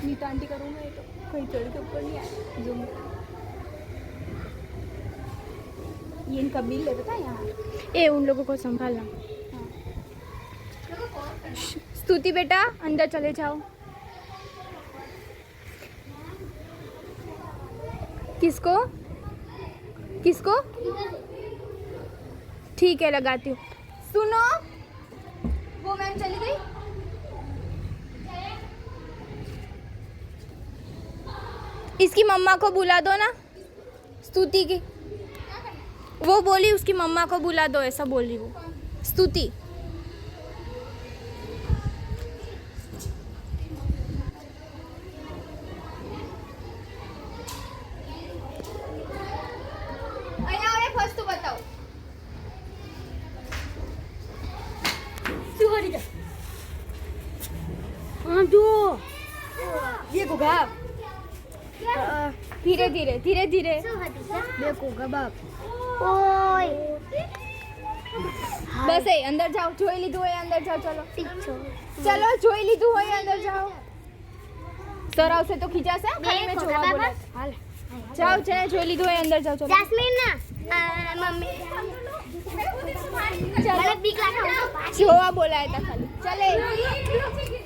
Nita aunty करूँगा ये तो कहीं चढ़ के ऊपर नहीं आया जूम ये इनका बिल है पता है यहाँ ए उन लोगों को संभालना। स्तुति बेटा अंदर चले जाओ। किसको किसको ठीक है लगाती हूँ। सुनो वो मैम चली गई। इसकी मम्मा को बुला दो ना स्तुति की। वो बोली उसकी मम्मा को बुला दो ऐसा बोली वो स्तुति। वस्तु बताओ ये घोगा धीरे धीरे धीरे धीरे देखो बाप बस ए अंदर जाओ જોઈ લીધું હોય અંદર જાઓ ચલો ચલો જોઈ લીધું હોય અંદર જાઓ સર આવશે તો ખીજાશે ખાલી મેં જોવા બોલા હાલ જાઓ જેને જોઈ લીધું હોય અંદર જાઓ ચલો જાસ્મીન ના મમ્મી ચલો મને બીક લાગે જોવા બોલાયા હતા ખાલી ચલે